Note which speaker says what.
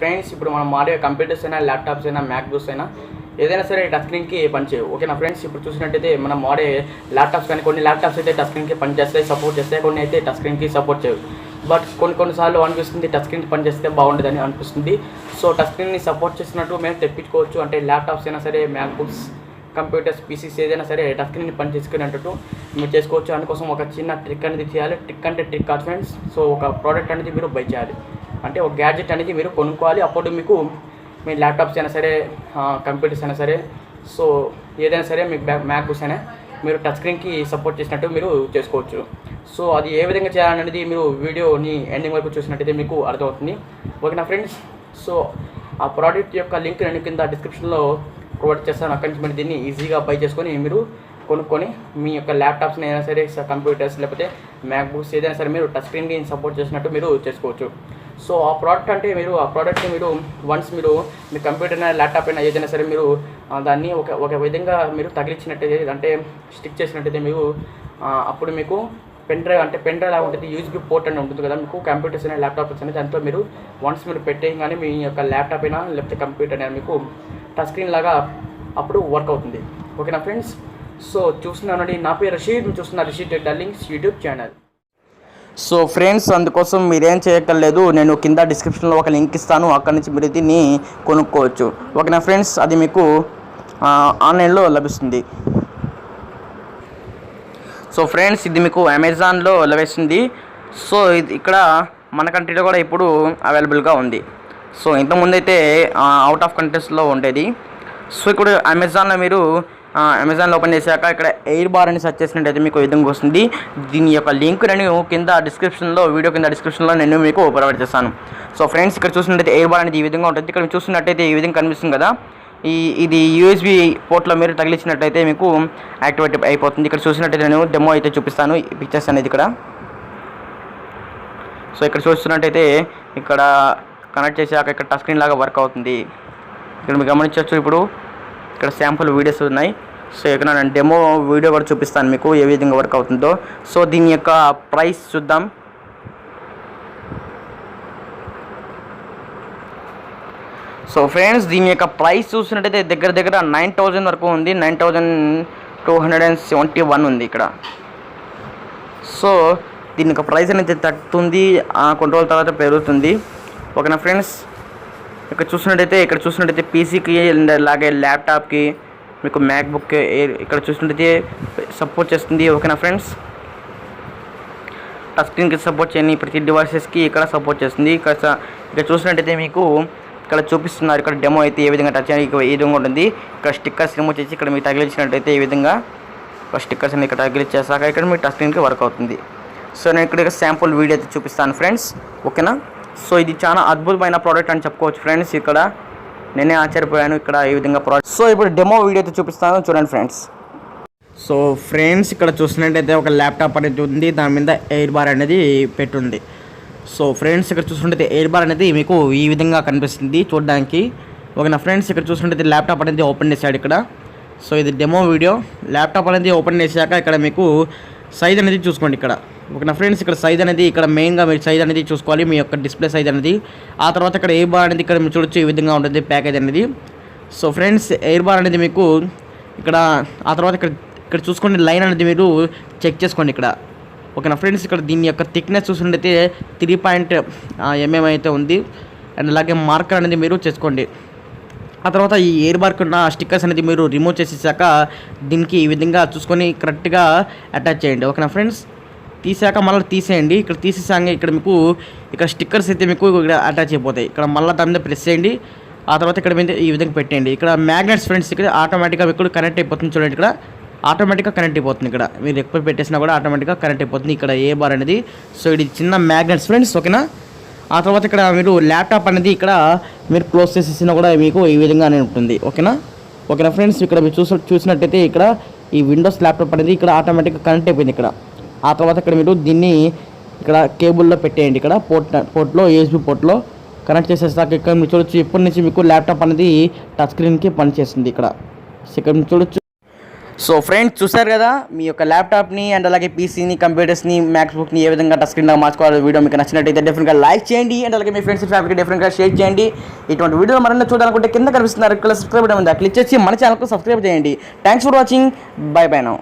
Speaker 1: Friends ఇప్పుడు మనం వాడే కంప్యూటర్స్ అయినా ల్యాప్టాప్స్ అయినా మ్యాక్బుక్స్ అయినా ఏదైనా సరే టచ్ స్క్రీన్కి పనిచేయవు. ఓకేనా ఫ్రెండ్స్, ఇప్పుడు చూసినట్టయితే మనం వాడే ల్యాప్టాప్స్ కానీ కొన్ని ల్యాప్టాప్స్ అయితే టచ్ స్క్రీన్కి పనిచేస్తాయి, సపోర్ట్ చేస్తాయి, కొన్ని అయితే టచ్ స్క్రీన్కి సపోర్ట్ చేయవు. బట్ కొన్నిసార్లు అనిపిస్తుంది టచ్ స్క్రీన్కి పనిచేస్తే బాగుంటుందని అనిపిస్తుంది. సో టచ్ స్క్రీన్ని సపోర్ట్ చేసినట్టు మేము తెప్పించుకోవచ్చు. అంటే ల్యాప్టాప్స్ అయినా సరే మ్యాక్బుక్స్ కంప్యూటర్స్ పీసీస్ ఏదైనా సరే టచ్ స్క్రీన్ని పని చేసుకునేటట్టు మీరు చేసుకోవచ్చు. అందుకోసం ఒక చిన్న ట్రిక్ అనేది చేయాలి. ట్రిక్ అంటే ట్రిక్ కాదు ఫ్రెండ్స్. సో ఒక ప్రోడక్ట్ అనేది మీరు బై చేయాలి, అంటే ఒక గ్యాడ్జెట్ అనేది మీరు కొనుక్కోవాలి. అప్పుడు మీకు మీ ల్యాప్టాప్స్ అయినా సరే కంప్యూటర్స్ అయినా సరే సో ఏదైనా సరే మీ మ్యాక్బుక్స్ అయినా మీరు టచ్ స్క్రీన్కి సపోర్ట్ చేసినట్టు మీరు చేసుకోవచ్చు. సో అది ఏ విధంగా చేయాలనేది మీరు వీడియోని ఎండింగ్ వరకు చూసినట్టయితే మీకు అర్థమవుతుంది. ఓకేనా ఫ్రెండ్స్, సో ఆ ప్రోడక్ట్ యొక్క లింక్ నేను కింద డిస్క్రిప్షన్లో ప్రొవైడ్ చేస్తాను. అక్కడి నుంచి మీరు దీన్ని ఈజీగా బై చేసుకొని మీరు కొనుక్కొని మీ యొక్క ల్యాప్టాప్స్ని అయినా సరే కంప్యూటర్స్ లేకపోతే మ్యాక్బుక్స్ ఏదైనా సరే మీరు టచ్ స్క్రీన్కి సపోర్ట్ చేసినట్టు మీరు చేసుకోవచ్చు. సో ఆ ప్రోడక్ట్ అంటే మీరు ఆ ప్రోడక్ట్ని మీరు వన్స్ మీరు మీ కంప్యూటర్ అయినా ల్యాప్టాప్ అయినా ఏదైనా సరే మీరు దాన్ని ఒక విధంగా మీరు తగిలించినట్టయితే అంటే స్టిక్ చేసినట్టయితే మీరు అప్పుడు మీకు పెన్ డ్రైవ్ అంటే పెన్ డ్రైవ్ లాగా ఉంటుంది, యూఎస్బీ పోర్ట్ అని ఉంటుంది కదా మీకు కంప్యూటర్స్ అయినా ల్యాప్టాప్స్ అయినా దాంట్లో మీరు వన్స్ మీరు పెట్టేయగానే మీ యొక్క ల్యాప్టాప్ అయినా లేకపోతే కంప్యూటర్ అయినా మీకు టచ్ స్క్రీన్ లాగా అప్పుడు వర్క్ అవుతుంది. ఓకేనా ఫ్రెండ్స్, సో చూస్తున్నానండి, నా పేరు రషీద్, మీరు చూస్తున్న Rashid darlings YouTube channel. So friends, అందుకోసం మీరేం చేయక్కర్లేదు, నేను కింద డిస్క్రిప్షన్లో ఒక లింక్ ఇస్తాను, అక్కడి నుంచి మీరు దీన్ని కొనుక్కోవచ్చు. ఓకేనా ఫ్రెండ్స్, అది మీకు ఆన్లైన్లో లభిస్తుంది. సో ఫ్రెండ్స్, ఇది మీకు అమెజాన్లో లభిస్తుంది. సో ఇది ఇక్కడ మన కంట్రీలో కూడా ఇప్పుడు అవైలబుల్గా ఉంది. సో ఇంతకుముందు అయితే అవుట్ ఆఫ్ కంట్రీస్లో ఉండేది. సో ఇప్పుడు అమెజాన్లో మీరు అమెజాన్లో ఓపెన్ చేశాక ఇక్కడ ఎయిర్ బార్ అని సెర్చ్ చేసినట్టయితే మీకు ఈ విధంగా వస్తుంది. దీని యొక్క లింక్ నేను కింద డిస్క్రిప్షన్లో వీడియో కింద డిస్క్రిప్షన్లో నేను మీకు ప్రొవైడ్ చేస్తాను. సో ఫ్రెండ్స్, ఇక్కడ చూసినట్టయితే ఎయిర్ బార్ అనేది ఈ విధంగా ఉంటుంది. ఇక్కడ చూసినట్టయితే ఈ విధంగా కనిపిస్తుంది కదా, ఇది యూఎస్బీ పోర్ట్లో మీరు తగిలించినట్టయితే మీకు యాక్టివేట్ అయిపోతుంది. ఇక్కడ చూసినట్టయితే నేను డెమో అయితే చూపిస్తాను, ఈ పిక్చర్స్ అనేది ఇక్కడ. సో ఇక్కడ చూస్తున్నట్టయితే ఇక్కడ కనెక్ట్ చేసాక ఇక్కడ టచ్ స్క్రీన్ లాగా వర్క్ అవుతుంది. ఇక్కడ మీరు గమనించవచ్చు, ఇప్పుడు ఇక్కడ శాంపుల్ వీడియోస్ ఉన్నాయి. సో ఇక్కడ నేను డెమో వీడియో కూడా చూపిస్తాను మీకు ఏ విధంగా వర్క్ అవుతుందో. సో దీని యొక్క ప్రైస్ చూద్దాం. సో ఫ్రెండ్స్, దీని యొక్క ప్రైస్ చూసినట్టయితే దగ్గర 9,000 వరకు ఉంది. 9,271 ఉంది ఇక్కడ. సో దీని యొక్క ప్రైస్ అనేది తగ్గుతుంది, కొన్ని రోజుల తర్వాత పెరుగుతుంది. ఓకేనా ఫ్రెండ్స్, ఇక్కడ చూసినట్టయితే పీసీకి అలాగే ల్యాప్టాప్కి మీకు మ్యాక్బుక్ ఇక్కడ చూసినట్టయితే సపోర్ట్ చేస్తుంది. ఓకేనా ఫ్రెండ్స్, టచ్ స్క్రీన్కి సపోర్ట్ చేయని ప్రతి డివైసెస్కి ఇక్కడ సపోర్ట్ చేస్తుంది. ఇక్కడ చూసినట్టయితే మీకు ఇక్కడ చూపిస్తున్నారు, ఇక్కడ డెమో అయితే ఏ విధంగా టచ్ చేయాలి ఈ విధంగా ఉంటుంది. ఇక్కడ స్టిక్కర్స్ రిమూవ్ చేసి ఇక్కడ మీకు తగిలించినట్టయితే ఈ విధంగా స్టిక్కర్స్ అని ఇక్కడ తగిలించేసాక ఇక్కడ మీ టచ్ స్క్రీన్కి వర్క్ అవుతుంది. సో నేను ఇక్కడ శాంపుల్ వీడియో అయితే చూపిస్తాను ఫ్రెండ్స్. ఓకేనా, సో ఇది చాలా అద్భుతమైన ప్రోడక్ట్ అని చెప్పుకోవచ్చు ఫ్రెండ్స్. ఇక్కడ నేనే ఆశ్చర్యపోయాను ఇక్కడ ఈ విధంగా ప్రోడక్ట్. సో ఇప్పుడు డెమో వీడియో అయితే చూపిస్తాను, చూడండి ఫ్రెండ్స్. సో ఫ్రెండ్స్, ఇక్కడ చూసినట్టయితే ఒక ల్యాప్టాప్ అనేది ఉంది, దాని మీద ఎయిర్ బార్ అనేది పెట్టుంది. సో ఫ్రెండ్స్, ఇక్కడ చూసినట్టయితే ఎయిర్ బార్ అనేది మీకు ఈ విధంగా కనిపిస్తుంది చూడడానికి. ఓకేనా ఫ్రెండ్స్, ఇక్కడ చూసినట్టయితే ల్యాప్టాప్ అనేది ఓపెన్ చేశాడు ఇక్కడ. సో ఇది డెమో వీడియో. ల్యాప్టాప్ అనేది ఓపెన్ చేశాక ఇక్కడ మీకు సైజ్ అనేది చూసుకోండి ఇక్కడ. ఓకేనా ఫ్రెండ్స్, ఇక్కడ సైజ్ అనేది ఇక్కడ మెయిన్గా మీరు సైజ్ అనేది చూసుకోవాలి, మీ యొక్క డిస్ప్లే సైజ్ అనేది. ఆ తర్వాత ఇక్కడ ఎయిర్ బార్ అనేది ఇక్కడ మీరు చూడొచ్చు ఈ విధంగా ఉంటుంది ప్యాకేజ్ అనేది. సో ఫ్రెండ్స్, ఎయిర్ బార్ అనేది మీకు ఇక్కడ ఆ తర్వాత ఇక్కడ చూసుకోండి, లైన్ అనేది మీరు చెక్ చేసుకోండి ఇక్కడ. ఓకేనా ఫ్రెండ్స్, ఇక్కడ దీని యొక్క థిక్నెస్ చూసినట్టయితే 3.mm అయితే ఉంది. అండ్ అలాగే మార్కర్ అనేది మీరు చేసుకోండి. ఆ తర్వాత ఈ ఎయిర్ బార్కి ఉన్న స్టిక్కర్స్ అనేది మీరు రిమూవ్ చేసేసాక దీనికి ఈ విధంగా చూసుకొని కరెక్ట్గా అటాచ్ చేయండి. ఓకేనా ఫ్రెండ్స్, తీసాక మళ్ళీ తీసేయండి. ఇక్కడ తీసేసాక ఇక్కడ మీకు ఇక్కడ స్టిక్కర్స్ అయితే మీకు ఇక్కడ అటాచ్ అయిపోతాయి. ఇక్కడ మళ్ళీ దాని మీద ప్రెస్ చేయండి. ఆ తర్వాత ఇక్కడ మీద ఈ విధంగా పెట్టండి. ఇక్కడ మ్యాగ్నెట్స్ ఫ్రెండ్స్ ఇక్కడ ఆటోమేటిక్గా ఇక్కడ కనెక్ట్ అయిపోతుంది చూడండి. ఇక్కడ ఆటోమేటిక్గా కనెక్ట్ అయిపోతుంది. ఇక్కడ మీరు ఎప్పుడు పెట్టేసినా కూడా ఆటోమేటిక్గా కనెక్ట్ అయిపోతుంది ఇక్కడ ఏ బార్ అనేది. సో ఇది చిన్న మ్యాగ్నెట్స్ ఫ్రెండ్స్. ఓకేనా, ఆ తర్వాత ఇక్కడ మీరు ల్యాప్టాప్ అనేది ఇక్కడ మీరు క్లోజ్ చేసేసినా కూడా మీకు ఈ విధంగానే ఉంటుంది. ఓకేనా ఫ్రెండ్స్, ఇక్కడ మీరు చూసినట్టయితే ఇక్కడ ఈ విండోస్ ల్యాప్టాప్ అనేది ఇక్కడ ఆటోమేటిక్గా కనెక్ట్ అయిపోయింది ఇక్కడ. ఆ తర్వాత ఇక్కడ మీరు దీన్ని ఇక్కడ కేబుల్లో పెట్టేయండి. ఇక్కడ పోర్ట్లో యూఎస్బీ పోర్ట్లో కనెక్ట్ చేసేసాక ఇక్కడ మీరు చూడొచ్చు ఇప్పటి నుంచి మీకు ల్యాప్టాప్ అనేది టచ్ స్క్రీన్కి పనిచేస్తుంది ఇక్కడ మీరు చూడొచ్చు. సో ఫ్రెండ్స్ చూసారు కదా మీ యొక్క ల్యాప్టాప్ని అండ్ అలాగే పీసీని కంప్యూటర్స్ని మ్యాక్బుక్ని ఏ విధంగా టచ్ స్క్రీన్గా మార్చుకోవాలో వీడియో మీకు నచ్చినట్టయితే డెఫినెట్గా లైక్ చేయండి అండ్ అలాగే మీ ఫ్రెండ్స్ ఫ్యామిలీకి డెఫినెట్గా షేర్ చేయండి. ఇటువంటి వీడియోలు మరన్నా చూడాలనుకుంటే కింద కనిపిస్తున్నారు ఇక్కడ సబ్స్క్రైబ్ ఉందా క్లిక్ చేసి మన ఛానల్కు సబ్స్క్రైబ్ చేయండి. Thanks for watching. By by now.